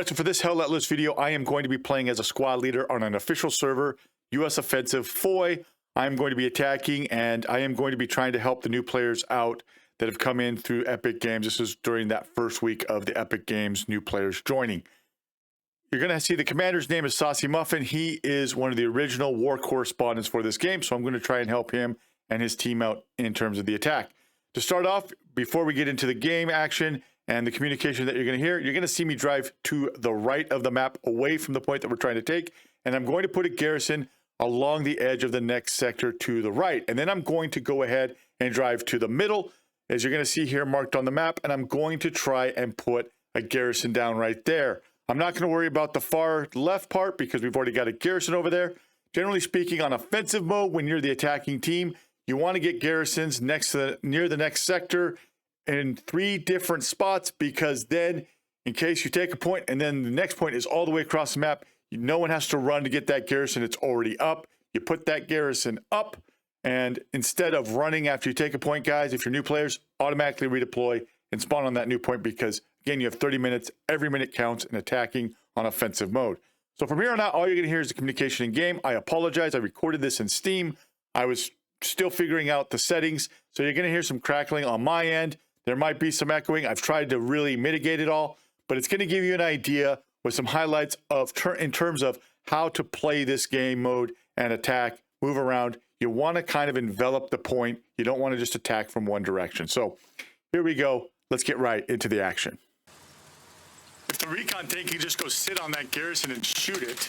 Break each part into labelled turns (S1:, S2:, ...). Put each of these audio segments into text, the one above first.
S1: right, so for this Hell Let Loose video, I am going to be playing as a squad leader on an official server, U.S. Offensive Foy. I'm going to be attacking, and I am going to be trying to help the new players out that have come in through Epic Games. This is during that first week of the Epic Games new players joining. You're going to see the commander's name is SaucyMuffin. He is one of the original war correspondents for this game, so I'm going to try and help him and his team out in terms of the attack. To start off, before we get into the game action and the communication that you're going to hear, you're going to see me drive to the right of the map away from the point that we're trying to take, and I'm going to put a garrison along the edge of the next sector to the right. And then I'm going to go ahead and drive to the middle, as you're going to see here marked on the map, and I'm going to try and put a garrison down right there. I'm not going to worry about the far left part because we've already got a garrison over there. Generally speaking, on offensive mode, when you're the attacking team, you want to get garrisons next to near the next sector in 3 different spots, because then in case you take a point and then the next point is all the way across the map, no one has to run to get that garrison. It's already up. You put that garrison up, and instead of running after you take a point, guys, if you're new players, automatically redeploy and spawn on that new point, because again, you have 30 minutes. Every minute counts in attacking on offensive mode. So from here on out, all you're going to hear is the communication in game. I apologize. I recorded this in Steam. I was still figuring out the settings. So you're going to hear some crackling on my end. There might be some echoing. I've tried to really mitigate it all, but it's going to give you an idea with some highlights of in terms of how to play this game mode and attack, move around. You want to kind of envelop the point. You don't want to just attack from one direction. So here we go. Let's get right into the action. If the recon tank can just go sit on that garrison and shoot it,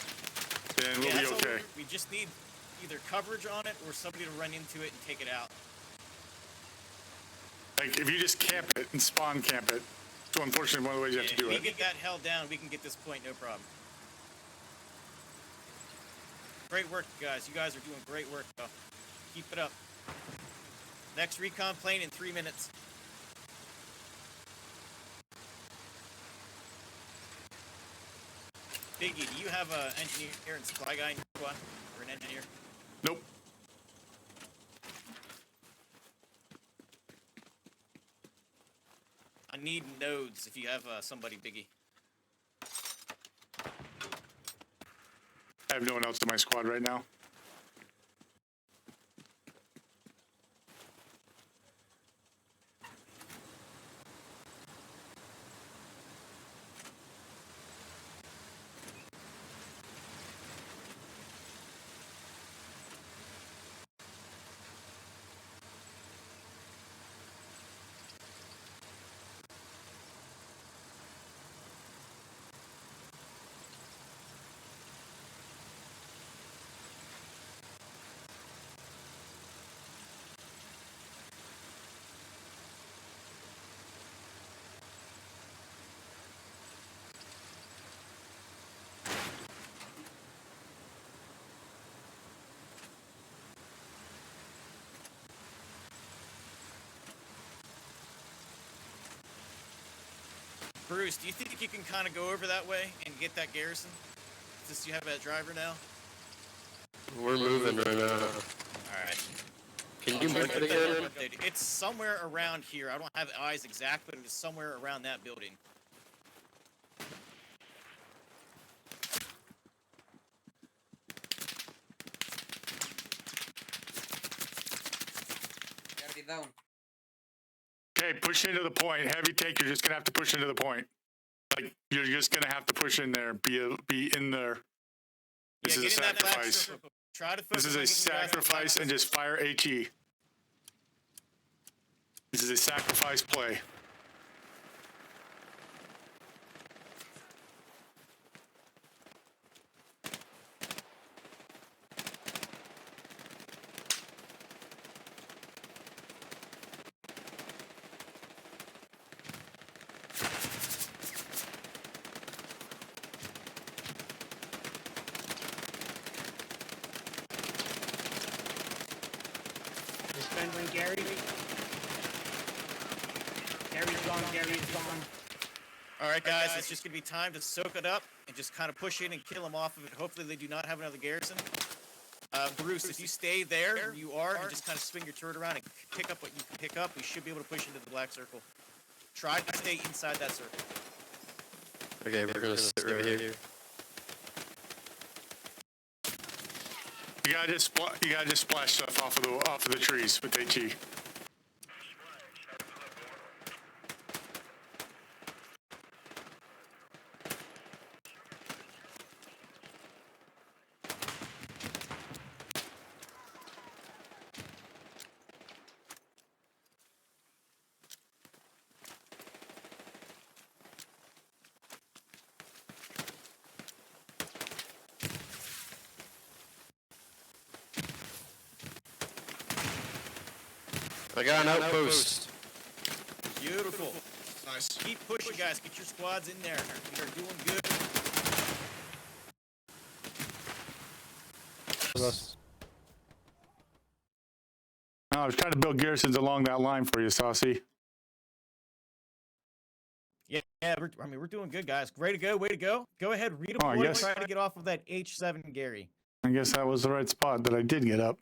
S1: then we'll be okay.
S2: We just need either coverage on it or somebody to run into it and take it out.
S1: Like, if you just camp it and spawn camp it, so unfortunately one of the ways you have to do it.
S2: If we get that held down, we can get this point, no problem. Great work, guys. You guys are doing great work, though. Keep it up. Next recon plane in 3 minutes. Biggie, do you have an engineer and supply guy in your squad? Or an engineer?
S1: Nope.
S2: I need nodes if you have somebody, Biggie.
S1: I have no one else in my squad right now.
S2: Bruce, do you think you can kind of go over that way and get that garrison? Since you have that driver now?
S3: We're moving right now.
S2: Alright.
S3: Can you move it again?
S2: It's somewhere around here. I don't have eyes exact, but it's somewhere around that building.
S4: Gotta be down.
S1: Okay, push into the point. Heavy tank, you're just going to have to push into the point. Like, you're just going to have to push in there. Be in there. This is a sacrifice.
S2: Try to
S1: This is a sacrifice, and just fire HE. This is a sacrifice play.
S5: When Gary's gone.
S2: Alright guys, it's just gonna be time to soak it up and just kind of push in and kill them off of it. Hopefully they do not have another garrison. Bruce, if you stay there, you are, and just kind of swing your turret around and pick up what you can pick up, we should be able to push into the black circle. Try to stay inside that circle.
S3: Okay, we're gonna sit right here.
S1: You gotta just splash stuff off of the trees with HE.
S3: I got an outpost.
S2: Beautiful.
S1: Nice.
S2: Keep pushing, guys. Get your squads in there. We are doing good.
S1: No, I was trying to build garrisons along that line for you, Saucy.
S2: Yeah, we're doing good, guys. Way to go, way to go. Go ahead, redeploy.
S1: Oh, yes.
S2: Try to get off of that H7, Gary.
S1: I guess that was the right spot that I did get up.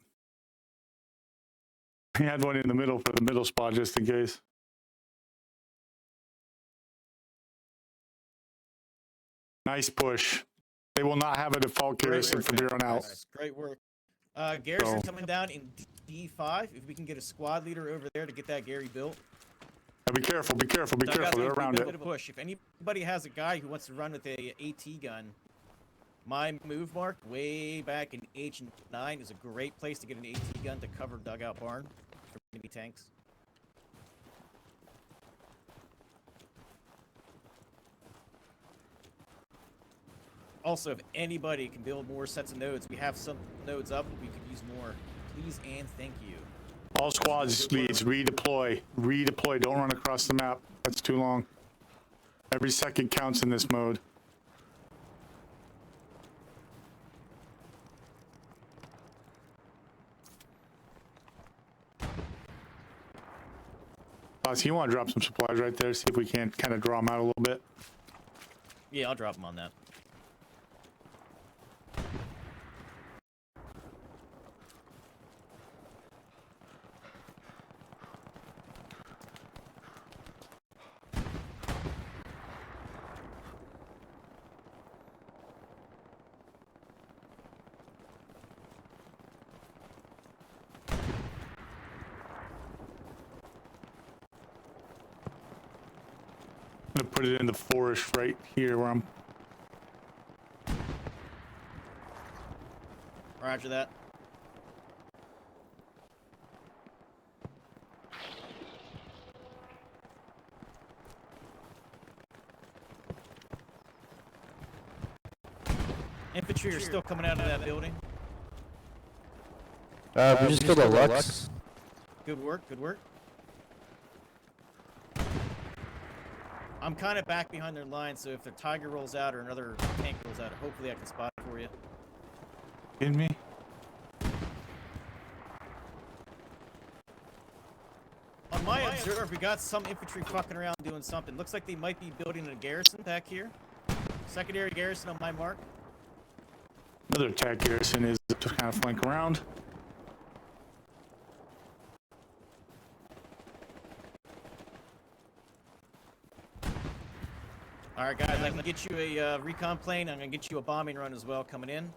S1: I had one in the middle for the middle spot just in case. Nice push. They will not have a default garrison from here on out.
S2: Nice. Great work. Garrison coming down in D5. If we can get a squad leader over there to get that Gary built.
S1: Now be careful, be careful, be
S2: So guys,
S1: careful. They're
S2: a
S1: around
S2: bit
S1: it.
S2: of a push. If anybody has a guy who wants to run with a AT gun, my move mark way back in H9 is a great place to get an AT gun to cover dugout barn for enemy tanks. Also, if anybody can build more sets of nodes, we have some nodes up, we could use more. Please and thank you.
S1: All squads leads, redeploy. Redeploy, don't run across the map. That's too long. Every second counts in this mode. Boss, you want to drop some supplies right there? See if we can kind of draw them out a little bit.
S2: Yeah, I'll drop them on that.
S1: I'm gonna put it in the forest right here where I'm.
S2: Roger that. Infantry are still coming out of that building.
S3: We just killed a Lux.
S2: Good work, good work. I'm kind of back behind their line, so if their Tiger rolls out or another tank rolls out, hopefully I can spot it for you.
S1: Kidding me?
S2: On my observe, we got some infantry fucking around doing something. Looks like they might be building a garrison back here. Secondary garrison on my mark.
S1: Another attack garrison is to kind of flank around.
S2: All right, guys, I can get you a recon plane. I'm going to get you a bombing run as well coming in.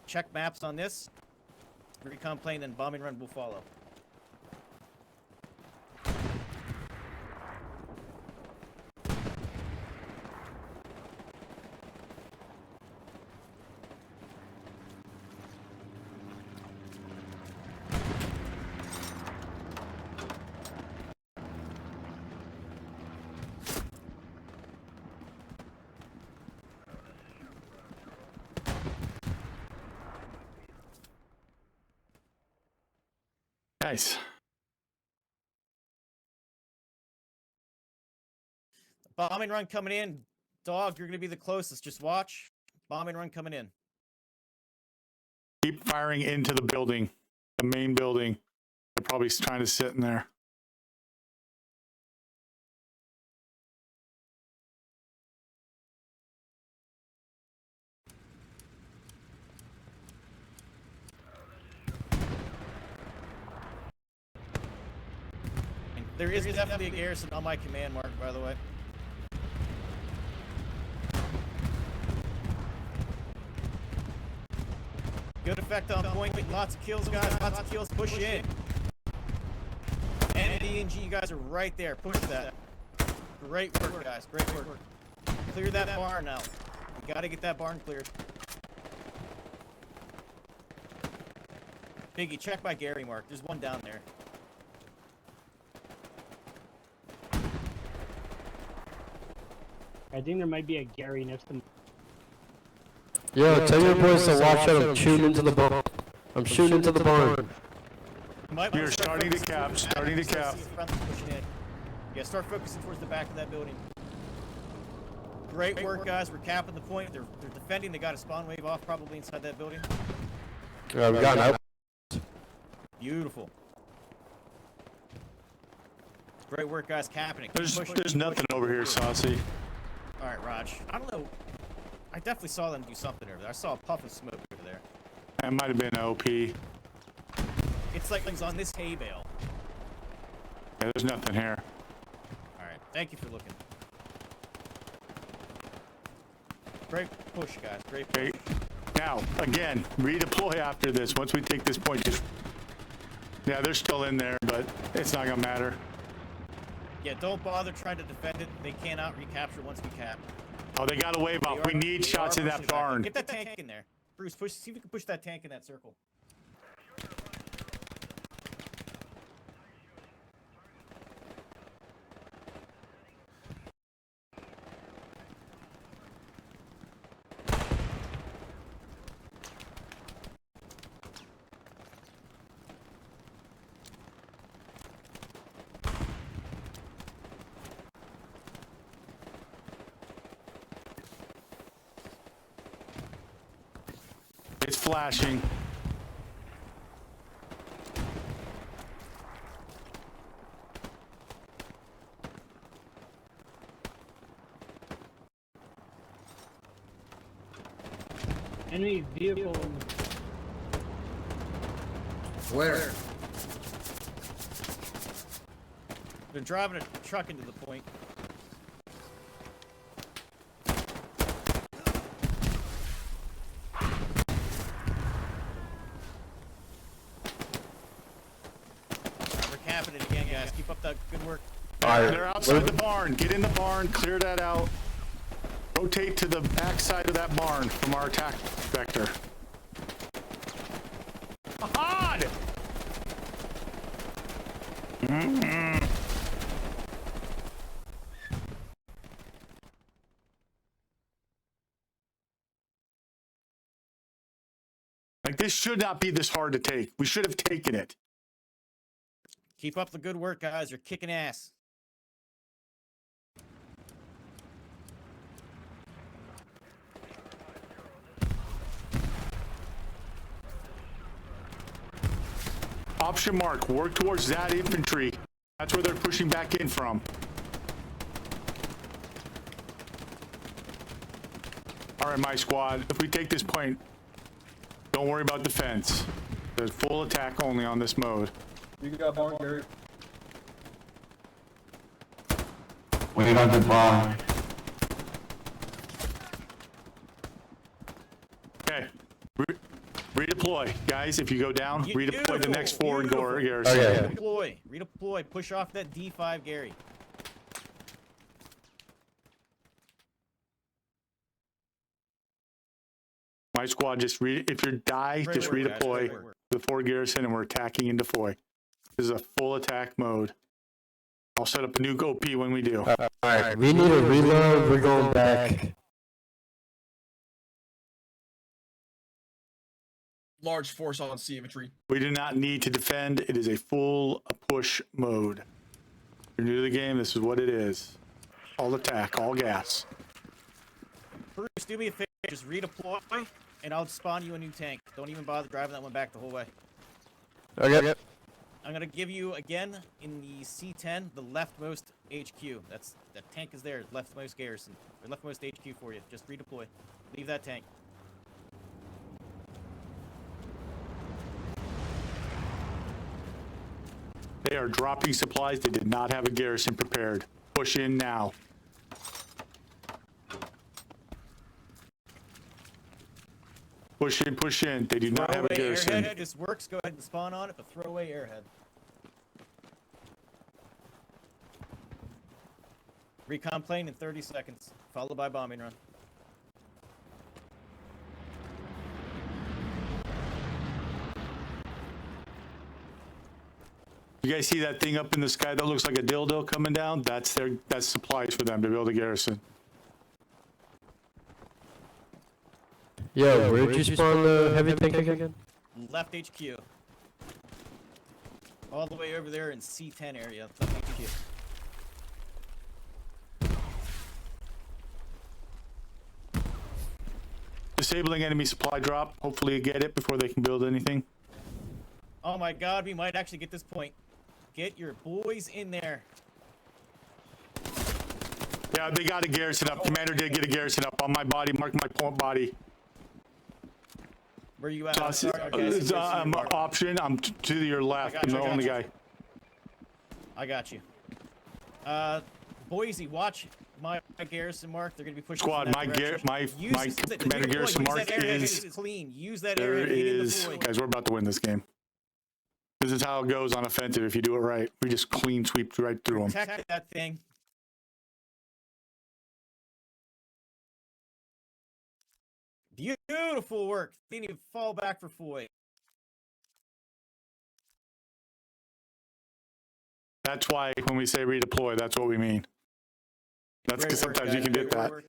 S2: Check maps on this. Recon plane and bombing run will follow.
S1: Nice.
S2: Bombing run coming in. Dog, you're going to be the closest. Just watch. Bombing run coming in.
S1: Keep firing into the building, the main building. They're probably trying to sit in there.
S2: There is definitely a garrison on my command mark, by the way. Good effect on point. Lots of kills, guys. Lots of kills. Push in. And D&G, you guys are right there. Push that. Great work, guys. Great work. Clear that barn now. You gotta get that barn cleared. Biggie, check by Gary Mark. There's one down there.
S5: I think there might be a Gary next to me.
S3: Yo, tell your boys to watch out. I'm shooting into the barn. I'm shooting into the barn.
S1: You're starting to cap. Starting to cap.
S2: Yeah, start focusing towards the back of that building. Great work, guys. We're capping the point. They're defending. They got a spawn wave off probably inside that building.
S3: We got an out.
S2: Beautiful. Great work, guys. Capping it.
S1: There's nothing over here, Saucy.
S2: All right, Raj. I don't know. I definitely saw them do something over there. I saw a puff of smoke over there.
S1: That might have been OP.
S2: It's like things on this hay bale.
S1: Yeah, there's nothing here.
S2: All right. Thank you for looking. Great push, guys. Great push.
S1: Okay. Now, again, redeploy after this. Once we take this point, just... Yeah, they're still in there, but it's not gonna matter.
S2: Yeah, don't bother trying to defend it. They cannot recapture once we cap.
S1: Oh, they got a wave off. We need shots in that barn.
S2: Get that tank in there. Bruce, push. See if you can push that tank in that circle.
S1: It's flashing.
S5: Enemy vehicle.
S3: Where?
S2: They're driving a truck into the point. We're capping it again, guys. Keep up that good work.
S1: They're outside the barn. Get in the barn. Clear that out. Rotate to the back side of that barn from our attack vector. Ahad! Like, this should not be this hard to take. We should have taken it.
S2: Keep up the good work, guys. You're kicking ass.
S1: Option mark. Work towards that infantry. That's where they're pushing back in from. All right, my squad. If we take this point, don't worry about defense. There's full attack only on this mode.
S4: You got barn, Gary.
S6: Wait on the barn.
S1: Okay. Redeploy, guys. If you go down, redeploy the next four and go garrison.
S3: Okay.
S2: Redeploy. Redeploy. Push off that D5, Gary.
S1: My squad, just if you die,
S2: Great
S1: just
S2: work, guys.
S1: redeploy
S2: Great work.
S1: the four garrison, and we're attacking into Foy. This is a full attack mode. I'll set up a new OP when we do.
S3: Alright, we need a reload. We're going back.
S4: Large force on sea infantry.
S1: We do not need to defend. It is a full push mode. If you're new to the game, this is what it is. All attack, all gas.
S2: Bruce, do me a favor. Just redeploy, and I'll spawn you a new tank. Don't even bother driving that one back the whole way.
S3: Okay.
S2: I'm gonna give you again in the C10 the leftmost HQ. That tank is there, leftmost garrison, or leftmost HQ for you. Just redeploy. Leave that tank.
S1: They are dropping supplies. They did not have a garrison prepared. Push in now. Push in, push in. They do not have a
S2: Throwaway
S1: garrison.
S2: airhead. This works. Go ahead and spawn on it, but throw away airhead. Recon plane in 30 seconds, followed by bombing run.
S1: You guys see that thing up in the sky that looks like a dildo coming down? That's supplies for them to build a garrison.
S3: Yo, where'd you spawn the heavy tank again?
S2: Left HQ. All the way over there in C10 area. Left HQ.
S1: Disabling enemy supply drop. Hopefully you get it before they can build anything.
S2: Oh my god, we might actually get this point. Get your boys in there.
S1: Yeah, they got a garrison up. Commander did get a garrison up on my body. Mark my point body.
S2: Where you at?
S1: Option. I'm to your left.
S2: got
S1: I'm
S2: you,
S1: the
S2: I got
S1: only
S2: you.
S1: guy.
S2: I got you. Boise, watch my garrison mark. They're gonna be pushing.
S1: Squad,
S2: from that
S1: my
S2: direction.
S1: commander
S2: deploy.
S1: garrison
S2: Use
S1: mark
S2: that airhead,
S1: is
S2: it's clean. Use that
S1: there
S2: airhead to
S1: is.
S2: deploy.
S1: Guys, we're about to win this game. This is how it goes on offensive if you do it right. We just clean sweep right through them.
S2: Protect that thing. Beautiful work. They need to fall back for Foy.
S1: That's why when we say redeploy, that's what we mean. That's because
S2: Great work,
S1: sometimes you
S2: guys.
S1: can get
S2: Great
S1: that.
S2: work.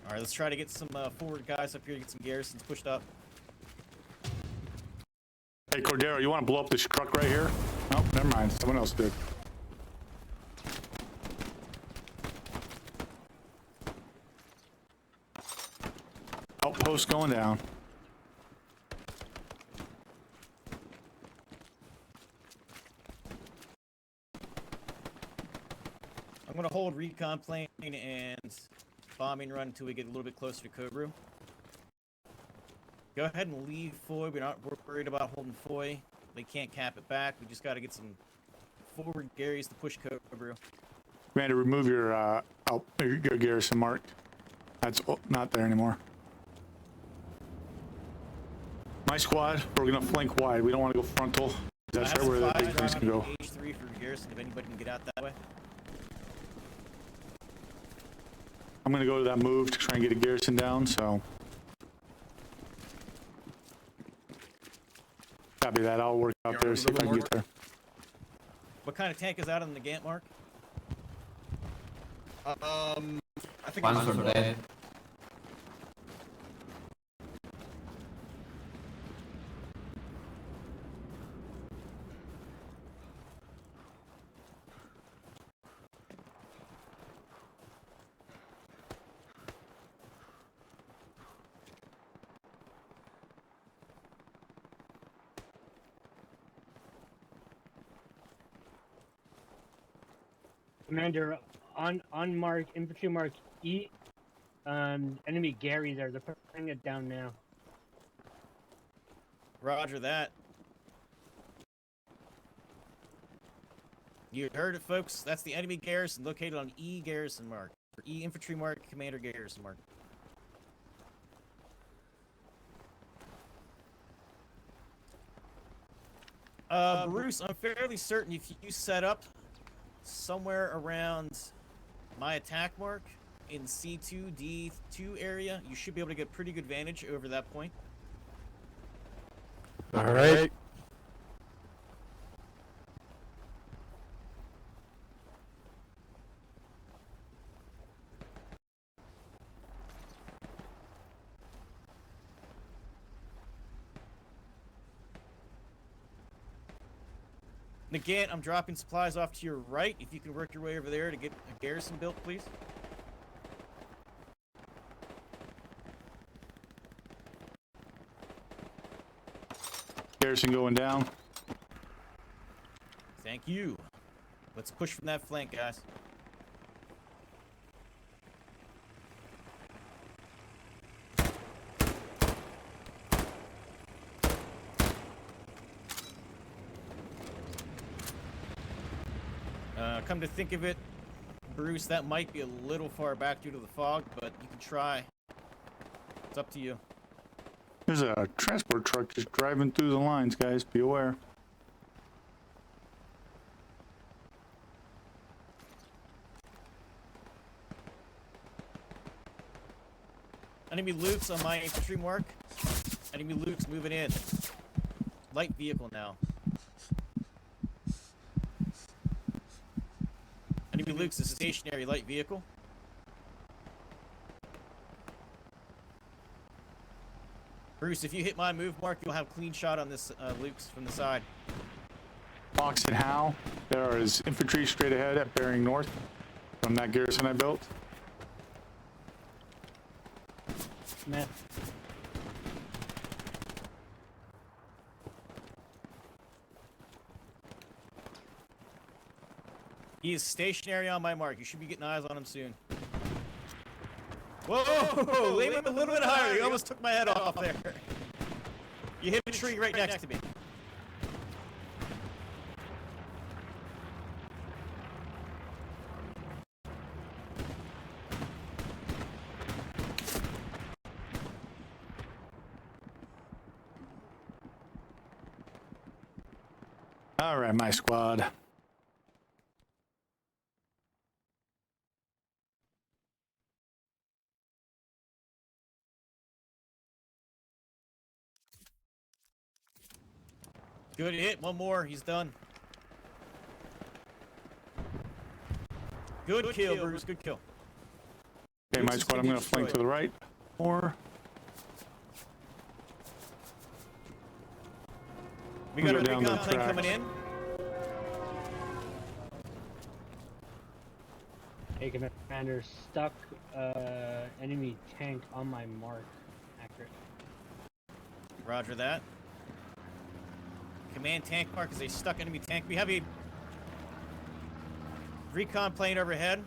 S2: All right, let's try to get some forward guys up here to get some garrisons pushed up.
S1: Hey, Cordero, you want to blow up this truck right here? No, never mind. Someone else did. Outpost going down.
S2: I'm gonna hold recon plane and bombing run until we get a little bit closer to Cobru. Go ahead and leave Foy. We're not worried about holding Foy. They can't cap it back. We just got to get some forward Garys to push Cobru.
S1: Commander, remove your garrison mark. That's not there anymore. My squad, we're gonna flank wide. We don't want to go frontal. That's
S2: I have
S1: where the
S2: supplies
S1: big things can
S2: driving
S1: go.
S2: H3 for garrison if anybody can get out that way.
S1: I'm gonna go to that move to try and get a garrison down. So, copy that. I'll work out there. See if I can get there.
S2: What kind of tank is out on the Gantt mark?
S4: I think
S6: One's from dead.
S5: Commander, on mark, infantry mark E, enemy Gary there. They're putting it down now.
S2: Roger that. You heard it, folks. That's the enemy garrison located on E garrison mark. Or E infantry mark, commander garrison mark. Bruce, I'm fairly certain if you set up somewhere around my attack mark in C2, D2 area, you should be able to get pretty good vantage over that point.
S3: All right.
S2: Nagant, I'm dropping supplies off to your right. If you can work your way over there to get a garrison built, please.
S1: Garrison going down.
S2: Thank you. Let's push from that flank, guys. come to think of it, Bruce, that might be a little far back due to the fog, but you can try. It's up to you.
S1: There's a transport truck just driving through the lines, guys. Be aware.
S2: Enemy Luke's on my infantry mark. Enemy Luke's moving in. Light vehicle now. Enemy Luke's a stationary light vehicle. Bruce, if you hit my move mark, you'll have clean shot on this Luke's from the side.
S1: Fox and Howe, there is infantry straight ahead at bearing north from that garrison I built.
S5: Smith.
S2: He is stationary on my mark. You should be getting eyes on him soon. Whoa! Lean him a little bit higher. You almost took my head off there. You hit a tree right next to me.
S1: All right, my squad.
S2: Good hit. One more. He's done. Good kill, Bruce. Good kill.
S1: Okay, my squad, I'm going to flank to the right. Or
S2: We got a
S1: Go down
S2: recon
S1: the
S2: plane
S1: track.
S2: coming in.
S5: Hey, Commander, stuck enemy tank on my mark. Accurate.
S2: Roger that. Command tank mark is a stuck enemy tank. We have a recon plane overhead.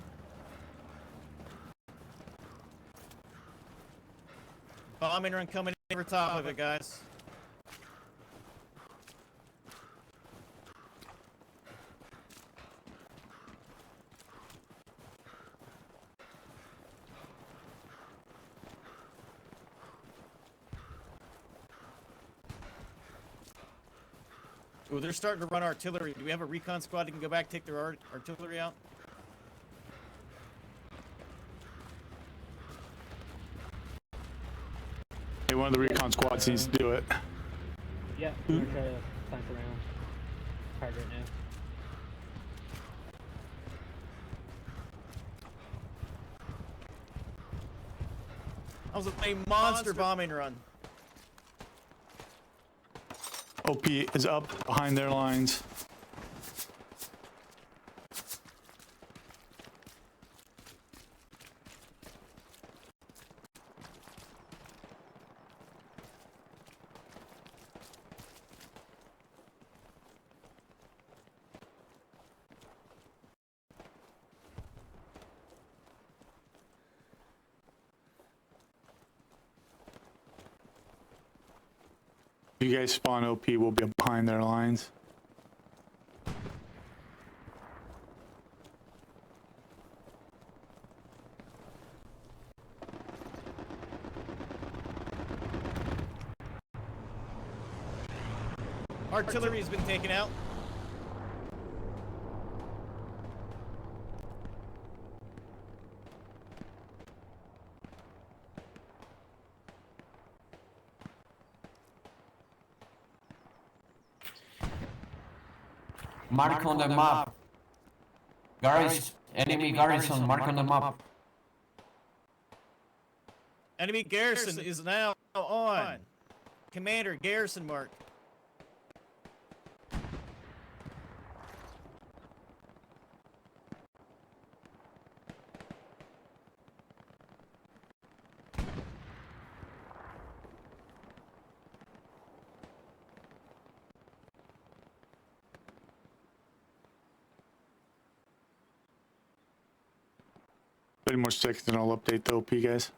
S2: Bombing run coming in over top of it, guys. Ooh, they're starting to run artillery. Do we have a recon squad that can go back, take their artillery out?
S1: hey, one of the recon squads needs to do it.
S5: Yeah, we're trying to flank around. Hard right now.
S2: That was a monster bombing run.
S1: OP is up behind their lines. If you guys spawn OP, we'll be behind their lines.
S2: Artillery's been taken out.
S7: Mark on the map. Enemy garrison, mark on the map.
S2: Enemy garrison is now on. Commander, garrison mark.
S1: Any more seconds and I'll update the OP, guys.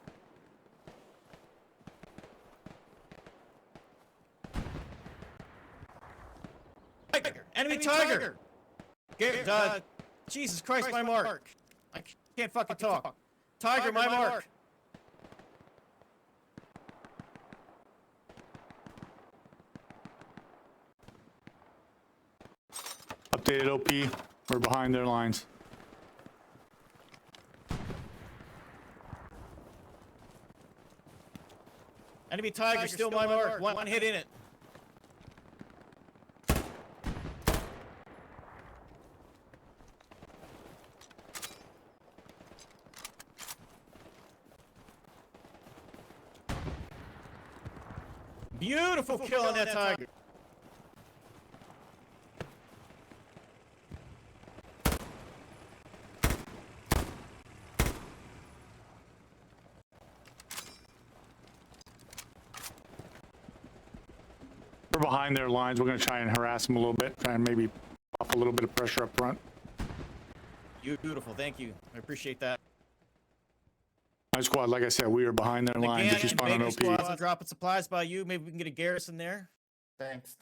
S2: Tiger! Enemy tiger! Jesus Christ, my mark. I can't fucking talk. Tiger, my mark.
S1: Updated OP. We're behind their lines.
S2: Enemy Tiger, still my mark. One hit in it. Beautiful kill on that Tiger.
S1: We're behind their lines. We're going to try and harass them a little bit. Try and maybe off a little bit of pressure up front.
S2: Beautiful, thank you. I appreciate that.
S1: My squad, like I said, we are behind their lines.
S2: Again,
S1: If you spawn on
S2: Baker
S1: OP,
S2: squads are dropping supplies by you. Maybe we can get a garrison there.
S8: Thanks.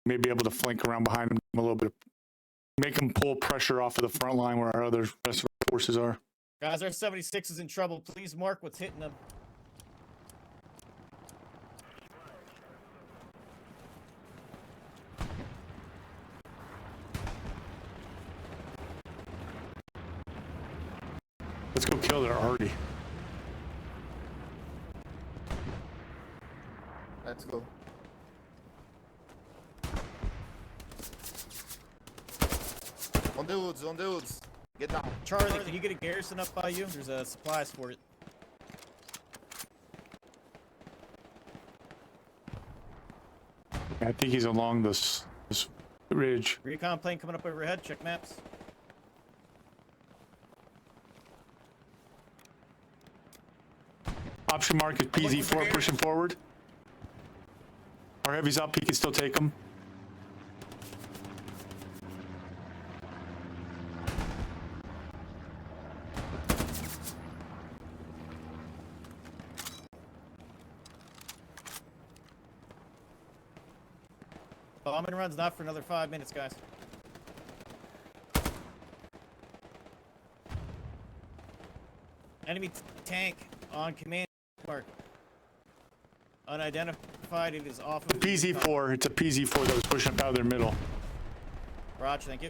S1: maybe able to flank around behind them a little bit. Make them pull pressure off of the front line where our other rest of the forces are.
S2: Guys, our 76 is in trouble. Please mark what's hitting them.
S1: Let's go kill their arty.
S8: Let's go. On the woods. Get down.
S2: Charlie, can you get a garrison up by you? There's supplies for it.
S1: I think he's along this ridge.
S2: Recon plane coming up overhead. Check maps.
S1: Option mark is PZ4 pushing forward. Our heavy's up, he can still take them.
S2: Bombing run's not for another 5 minutes, guys. Enemy tank on command mark. Unidentified, it is off of
S1: PZ4, it's a PZ4 that was pushing up out of their middle.
S2: Roger, thank you.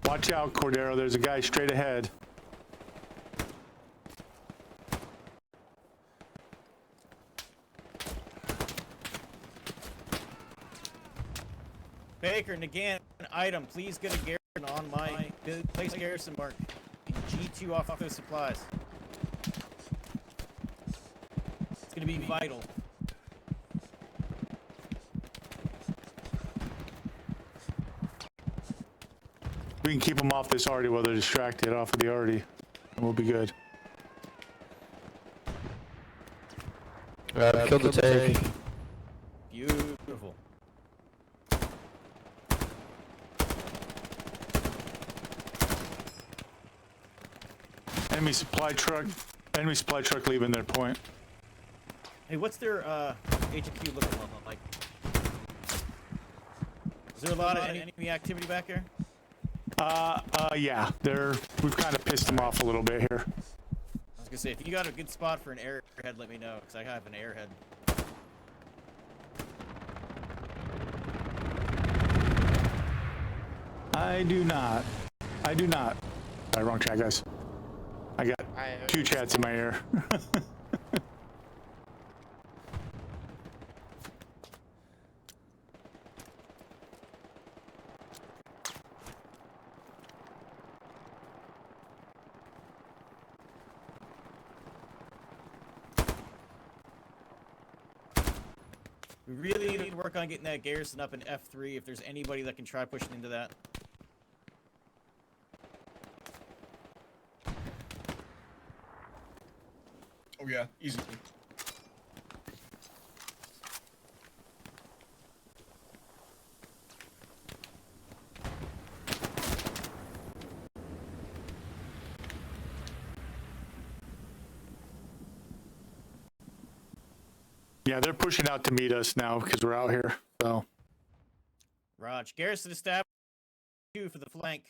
S1: Watch out, Cordero, there's a guy straight ahead.
S2: Baker, and again, item, please get a garrison on my place garrison mark. G2 off those supplies. It's gonna be vital.
S1: We can keep them off this arty while they're distracted off of the arty, and we'll be good.
S3: Killed the tank.
S2: Beautiful.
S1: Enemy supply truck leaving their point.
S2: Hey, what's their HQ looking like? Is there a lot of enemy activity back there?
S1: Yeah, we've kind of pissed them off a little bit here.
S2: I was gonna say, if you got a good spot for an airhead, let me know, because I have an airhead.
S1: I do not. Sorry, wrong chat, guys. I got two chats in my ear.
S2: We really need to work on getting that garrison up in F3 if there's anybody that can try pushing into that.
S4: Oh yeah, easy.
S1: Yeah, they're pushing out to meet us now because we're out here. So
S2: Raj. Garrison established 2 for the flank.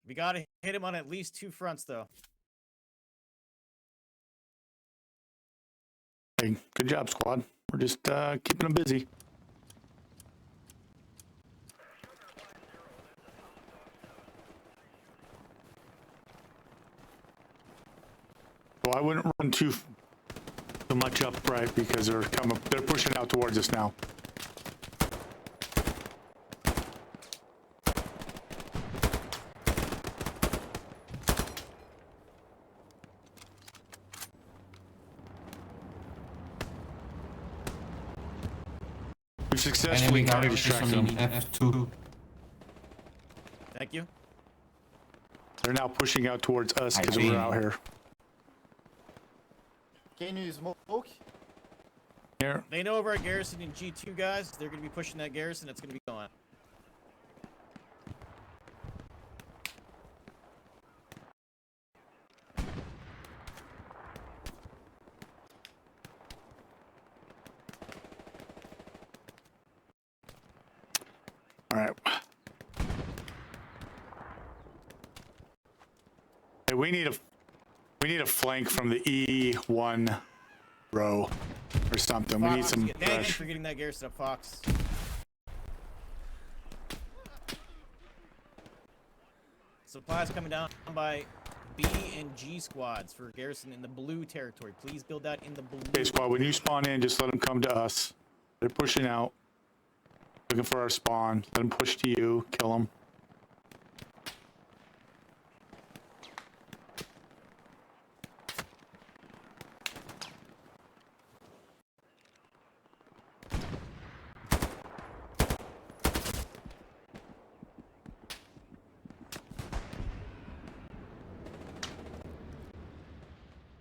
S2: We gotta hit him on at least 2 fronts, though.
S1: hey, good job, squad. We're just keeping them busy. Well, I wouldn't run too much up, right? Because they're pushing out towards us now. We successfully
S7: Enemy
S1: kind of
S7: garrison
S1: distracted
S7: in
S1: them.
S7: F2.
S2: Thank you.
S1: They're now pushing out towards us because
S7: see.
S1: we're out here.
S8: Can you smoke?
S1: Here,
S2: They know over our garrison in G2, guys. They're gonna be pushing that garrison. It's gonna be gone.
S1: all right. Hey, we need a flank from the E1 row or something. We need
S2: Fox,
S1: some
S2: thank you
S1: rush.
S2: for getting that garrison up, Fox. Supplies coming down by B and G squads for garrison in the blue territory. Please build that in the blue.
S1: Okay, squad, when you spawn in, just let them come to us. They're pushing out, looking for our spawn. Let them push to you, kill them.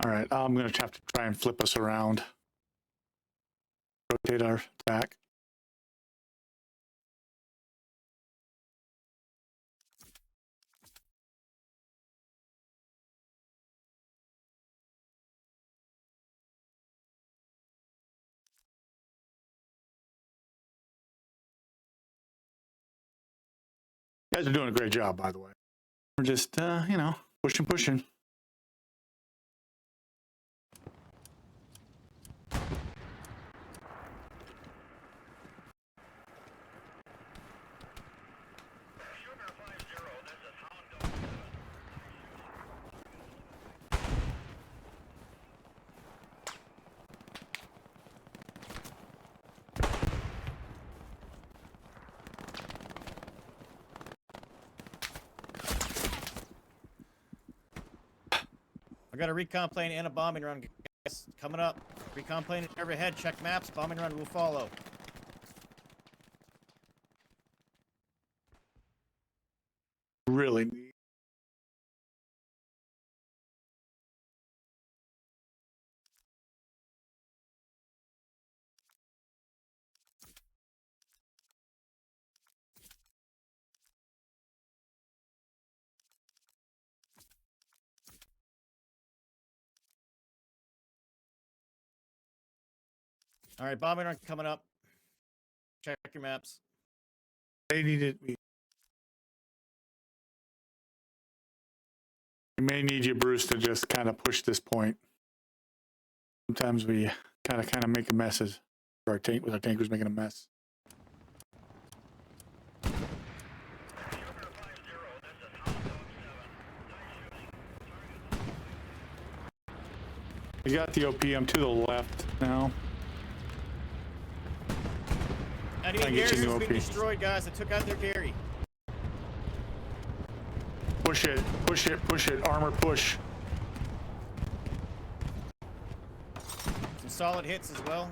S1: All right, I'm gonna have to try and flip us around. Rotate our attack. You guys are doing a great job, by the way. We're just, pushing.
S2: I got a recon plane and a bombing run, guys. Coming up. Recon plane overhead. Check maps. Bombing run will follow.
S1: Really neat.
S2: All right, bombing run coming up. Check your maps.
S1: They needed me. We may need you, Bruce, to just kind of push this point. Sometimes we kind of make a mess with our tankers making a mess. We got the OPM to the left now.
S2: Enemy
S1: Try and get you
S2: garrison's
S1: new
S2: been
S1: OP.
S2: destroyed, guys. I took out their Gary.
S1: Push it. Armor push.
S2: Some solid hits as well.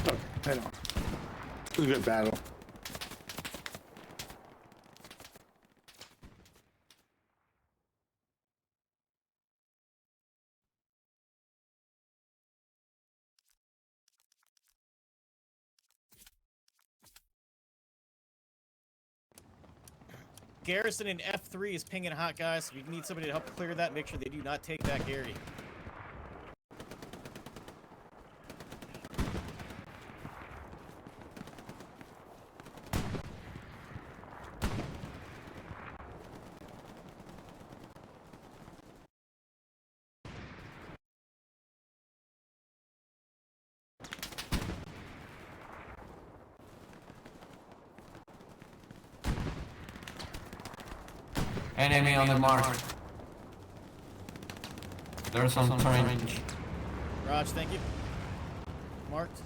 S1: Okay, head on. It was a good battle.
S2: Garrison in F3 is pinging hot, guys. We need somebody to help clear that. Make sure they do not take that Gary.
S7: Enemy on the mark. There's some trench.
S2: Raj, thank you. Marked.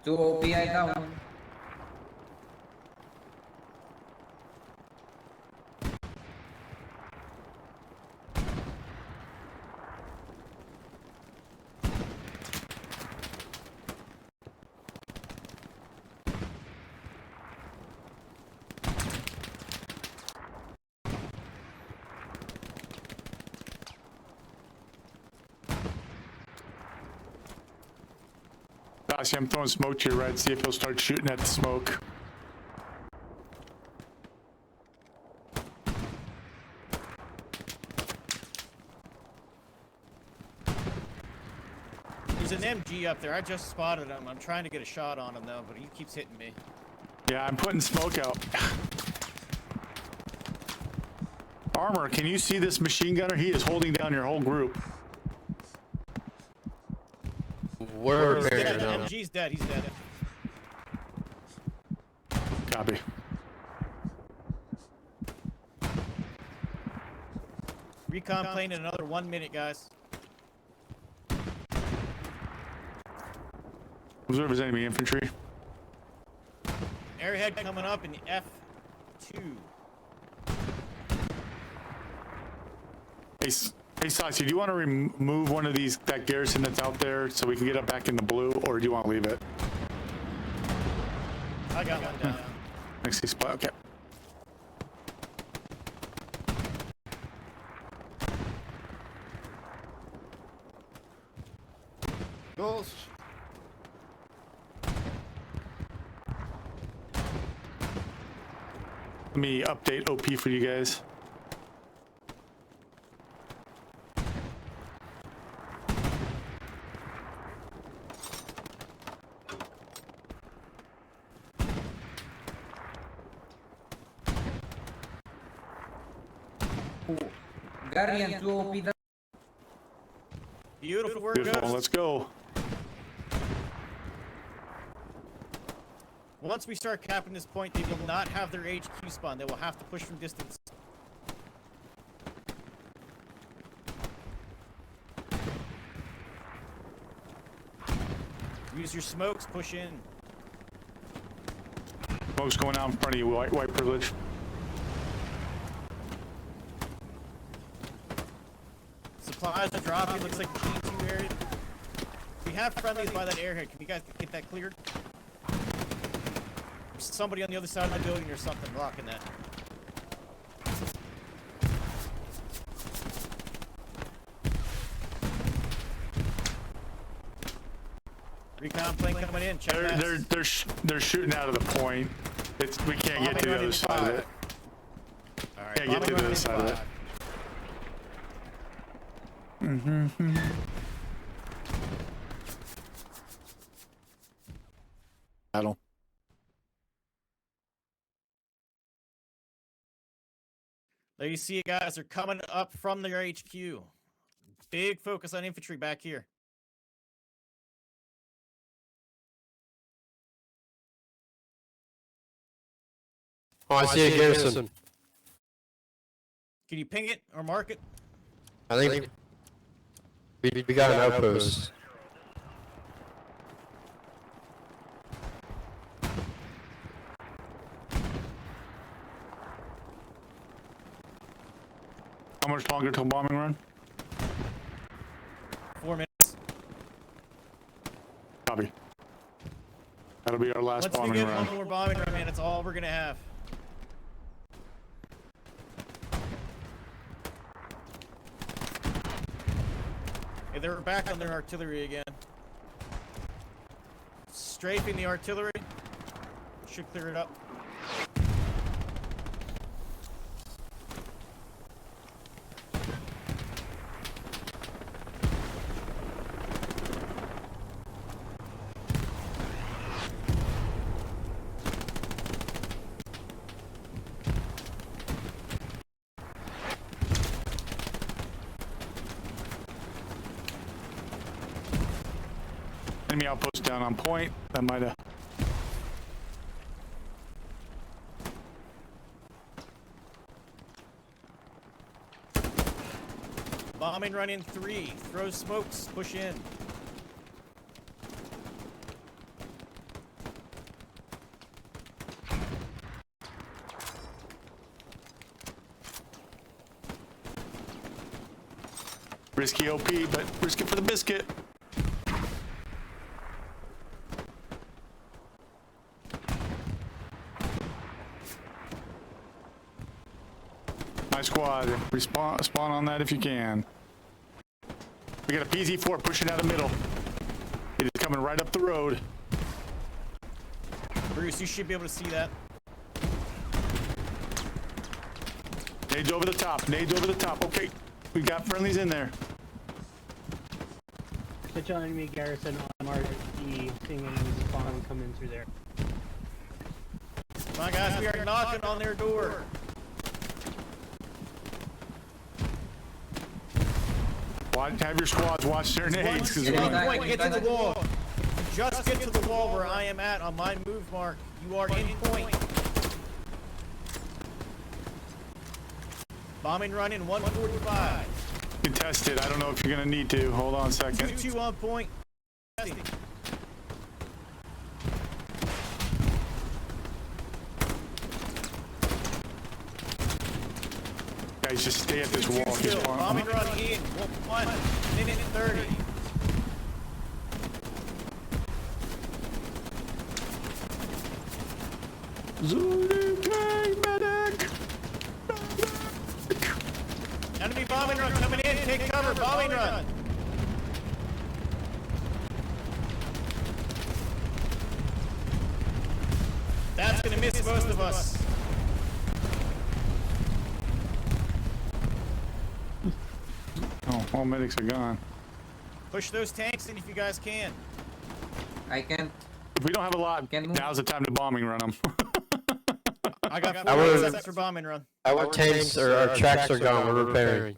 S9: Two OPI down.
S1: Saucy, I'm throwing smoke to your right. See if he'll start shooting at the smoke.
S2: There's an MG up there. I just spotted him. I'm trying to get a shot on him, though, but he keeps hitting me.
S1: Yeah, I'm putting smoke out. Armor, can you see this machine gunner? He is holding down your whole group.
S3: We're
S2: He's
S3: repairing
S2: dead.
S3: it now.
S2: MG's dead. He's dead.
S1: Copy.
S2: Recon plane in another 1 minute, guys.
S1: Observe as enemy infantry.
S2: Airhead coming up in F2.
S1: Hey, Saucy, do you want to remove one of these, that garrison that's out there so we can get it back in the blue, or do you want to leave it?
S2: I got one down.
S1: Next spot, okay.
S8: Ghost.
S1: Let me update OP for you guys.
S9: Gary and two OP down.
S2: Beautiful work,
S1: Beautiful,
S2: guys.
S1: let's go.
S2: Once we start capping this point, they will not have their HQ spawn. They will have to push from distance. Use your smokes, push in.
S1: Smoke's going out in front of you, white privilege.
S2: Supplies are dropping. Looks like the G2 area. We have friendlies by that airhead. Can you guys get that cleared? There's somebody on the other side of the building or something blocking that. Recon plane coming in. Check that.
S1: They're shooting out of the point. We can't get to the other side of it.
S2: All right,
S1: Can't get to the other side of it. Battle.
S2: There you see it, guys. They're coming up from their HQ. Big focus on infantry back here.
S3: Oh, I see a garrison.
S2: Can you ping it or mark it?
S3: I think we got an outpost.
S1: How much longer till bombing run?
S2: 4 minutes.
S1: Copy. That'll be our last
S2: Once we
S1: bombing
S2: get
S1: run.
S2: one more bombing run, man, it's all we're gonna have. Hey, they're back on their artillery again. strafing the artillery. Should clear it up.
S1: Enemy outpost down on point. That might have.
S2: Bombing run in 3. Throw smokes. Push in.
S1: Risky OP, but risk it for the biscuit. My squad, spawn on that if you can. We got a PZ4 pushing out of middle. It is coming right up the road.
S2: Bruce, you should be able to see that.
S1: Nades over the top. Nades over the top. Okay, we got friendlies in there.
S5: Switch on enemy garrison on Mark E. Seeing enemy spawn coming through there.
S2: Come on, guys, we are knocking on their door.
S1: Have your squads watch their nades.
S2: Get to the wall. Just get to the wall where I am at on my move mark. You are in point. Bombing run in 145.
S1: Contested. I don't know if you're gonna need to. Hold on a second.
S2: 2-2 on point.
S1: Guys, just stay at this wall. Just spawn.
S2: Bombing run in 1 minute 30.
S1: Zulu K medic.
S2: Enemy bombing run coming in. Take cover. Bombing run. That's gonna miss most of us.
S1: Oh, all medics are gone.
S2: Push those tanks in if you guys can.
S9: I can't.
S1: If we don't have a lot,
S9: Can move.
S1: now's the time to bombing run them.
S2: I got
S3: I
S2: 4
S3: would-
S2: seconds for bombing run.
S3: Our tanks or our tracks are gone. We're repairing.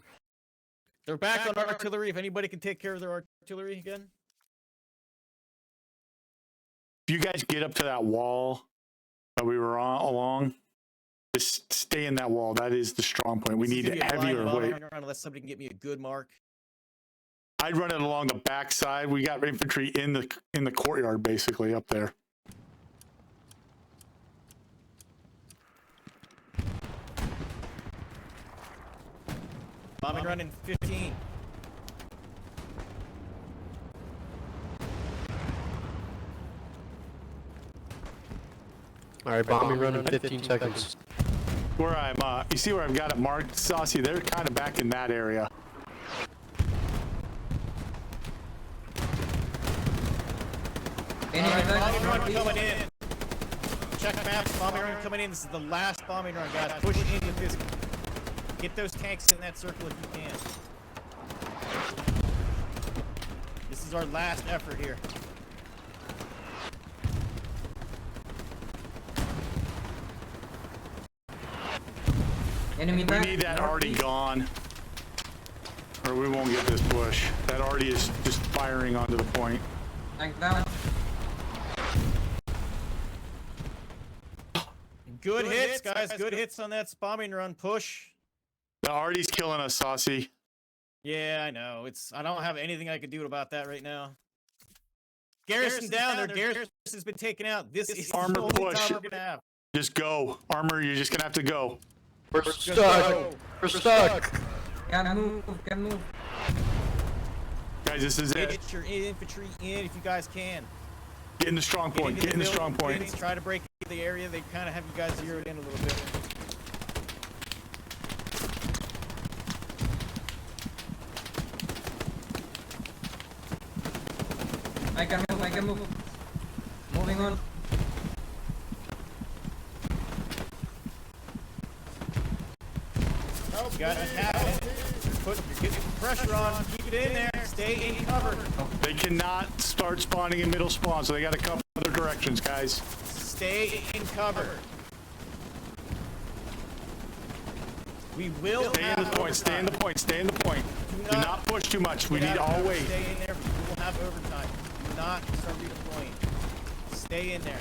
S2: They're back on artillery. If anybody can take care of their artillery again.
S1: If you guys get up to that wall that we were on along, just stay in that wall. That is the strong point. We
S2: This is
S1: need
S2: gonna be a blind
S1: heavier
S2: bombing
S1: weight.
S2: run unless somebody can get me a good mark.
S1: I'd run it along the back side. We got infantry in the courtyard basically up there.
S2: Bombing run in 15.
S3: All right, bombing run in 15 seconds.
S1: Where I'm, you see where I've got it marked, Saucy? They're kind of back in that area.
S9: Enemy
S2: Alright,
S9: attack
S2: bombing run
S9: northeast.
S2: coming in. Check maps. Bombing run coming in. This is the last bombing run, guys. Push into this. Get those tanks in that circle if you can. This is our last effort here.
S9: Enemy
S1: We
S9: attack
S1: need that already
S9: northeast.
S1: gone, or we won't get this push. That already is just firing onto the point.
S9: Tank down.
S2: Good hits, guys. Good hits on that bombing run. Push.
S1: The Artie's killing us, Saucy.
S2: Yeah, I know. I don't have anything I can do about that right now. Garrison down. Their garrison has been taken out. This is
S1: Armor
S2: the only
S1: push.
S2: time we're gonna have.
S1: Just go. Armor, you're just gonna have to go.
S3: We're stuck. We're stuck.
S9: Can move. Can move.
S1: Guys, this is it.
S2: Get your infantry in if you guys can.
S1: Get in the strong point. Get in the strong point.
S2: Buildings, try to break the area. They kind of have you guys zeroed in a little bit.
S9: I can move. I can move. Move. moving on.
S2: You guys are tapping it. You're getting pressure on. Keep it in there. Stay in cover.
S1: They cannot start spawning in middle spawn, so they got to come other directions, guys.
S2: Stay in cover. We will
S1: Stay in
S2: have
S1: the point, stay in the
S2: overtime.
S1: point, stay in the point. Do not push too much. We
S2: Get
S1: need
S2: out of
S1: all
S2: cover,
S1: weight.
S2: Stay in there. We will have overtime. Do not start redeploying. Stay in there.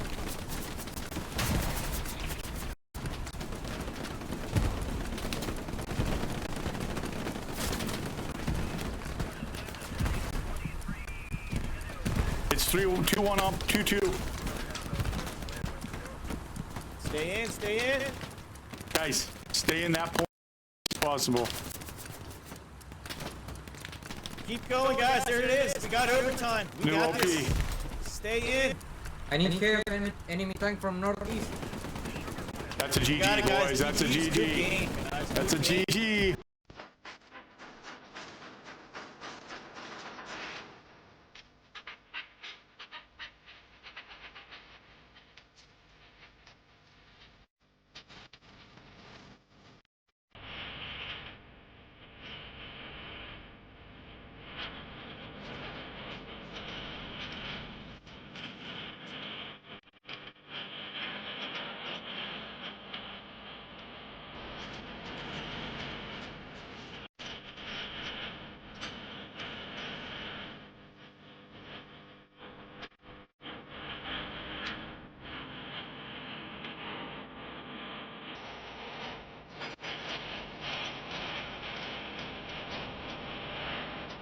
S1: It's 3-2-1 up, 2-2.
S2: Stay in. Stay in.
S1: Guys, stay in that point as possible.
S2: Keep going, guys. There it is. We got overtime. We
S1: New
S2: got
S1: OP.
S2: this. Stay in.
S9: I need help. Enemy tank from northeast.
S1: That's a
S2: Got it,
S1: GG,
S2: guys.
S1: boys. That's a
S2: GG. Good
S1: GG.
S2: game, guys.
S1: That's a
S2: Good game.
S1: GG.